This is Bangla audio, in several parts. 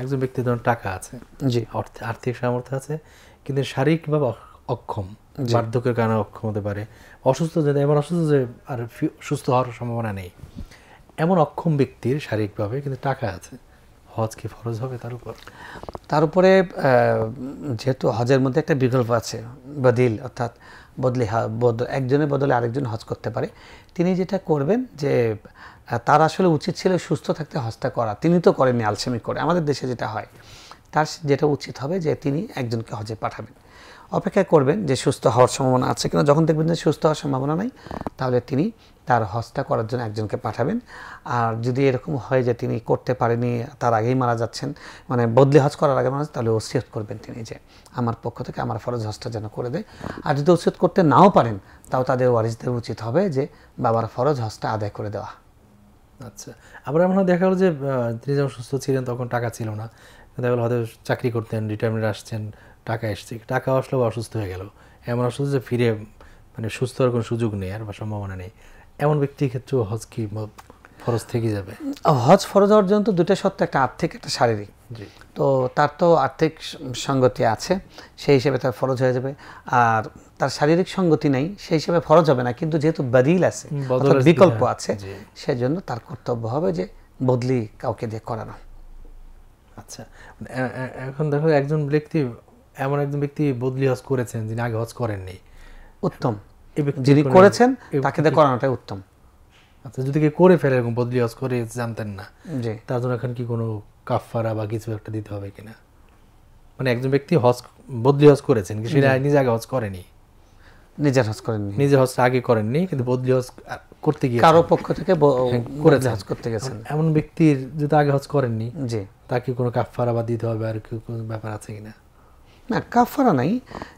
একজন ব্যক্তির ধরুন টাকা আছে, জি, আর্থিক সামর্থ্য আছে, কিন্তু শারীরিকভাবে অক্ষম, বার্ধক্যের কারণে অক্ষম হতে পারে, অসুস্থ, যদি এমন অসুস্থ যে আর সুস্থ হওয়ার সম্ভাবনা নেই, এমন অক্ষম ব্যক্তির শারীরিকভাবে কিন্তু টাকা আছে, হজ কি ফরজ হবে তার উপর? তার উপরে যেহেতু হজের মধ্যে একটা বিকল্প আছে, বদিল, অর্থাৎ একজনের বদলে আরেকজন হজ করতে পারে। তিনি যেটা করবেন যে তার আসলে উচিত ছিল সুস্থ থাকতে হজটা করা, তিনি তো করেননি, আলসেমি করে। আমাদের দেশে যেটা হয়, তার যেটা উচিত হবে যে তিনি একজনকে হজে পাঠাবেন, অপেক্ষা করবেন যে সুস্থ হওয়ার সম্ভাবনা আছে কিনা। যখন দেখবেন যে সুস্থ হওয়ার সম্ভাবনা নাই, তাহলে তিনি তার হজটা করার জন্য একজনকে পাঠাবেন। আর যদি এরকম হয় যে তিনি করতে পারেনি, তার আগেই মারা যাচ্ছেন, মানে বদলি হজ করার আগে মারা যাচ্ছে, তাহলে ওসিয়ত করবেন তিনি যে আমার পক্ষ থেকে আমার ফরজ হজটা যেন করে দেয়। আর যদি ওসিয়ত করতে নাও পারেন, তাও তাদের ওয়ারিসদের উচিত হবে যে বাবার ফরজ হজটা আদায় করে দেওয়া। আচ্ছা, আবার এমন দেখা গেলো যে তিনি যখন সুস্থ ছিলেন তখন টাকা ছিল না, দেখা গেলো হয়তো চাকরি করতেন, রিটায়ারমেন্ট আসছেন, টাকা এসছে, টাকা আসলেও অসুস্থ হয়ে গেল, এমন অসুস্থ যে ফিরে মানে সুস্থ হওয়ার কোনো সুযোগ নেই আর বা সম্ভাবনা নেই, এমন ব্যক্তির ক্ষেত্রেও হজ কি ফরজ থেকে যাবে? হজ ফরজ হওয়ার জন্য তো দুটো সত্য, একটা আর্থিক, একটা শারীরিক। তো তার তো আর্থিক সঙ্গতি আছে, সেই হিসেবে তার ফরজ হয়ে যাবে। আর তার শারীরিক সঙ্গতি নেই, সেই হিসেবে ফরজ হবে না, কিন্তু যেহেতু বদিল আছে, বিকল্প আছে, সেজন্য তার কর্তব্য হবে যে বদলি কাউকে দিয়ে করানো। আচ্ছা, এখন দেখো একজন ব্যক্তি, এমন একজন ব্যক্তি বদলি হজ করেছেন যিনি আগে হজ করেননি, উত্তম। যিনি করেছেন তাকে দিয়ে করানোটাই উত্তম। আচ্ছা, যদি কেউ করে ফেলে এরকম বদলি হজ করে জানতেন না, জি, তার জন্য এখন কি কোনো কাফারা বা কিছু একটা দিতে হবে কিনা? মানে একজন ব্যক্তি বদলি হজ করেছেন, সেটা নিজে আগে হজ করেনি, নিজের হজ করেননি, নিজের হজটা আগে করেননি, কিন্তু বদলি হজ করতে গিয়ে কারো পক্ষ থেকে হজ করতে গেছেন, এমন ব্যক্তির যদি আগে হজ করেননি, জি, তাকে কোনো কাফারা বা দিতে হবে আর কোনো ব্যাপার আছে কিনা? না, কাফারা নাই,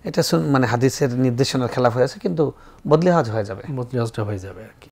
এটা মানে হাদিসের নির্দেশনার খেলাফ হয়েছে, কিন্তু বদলি হজ হয়ে যাবে, বদলি হজটা হয়ে যাবে আর কি।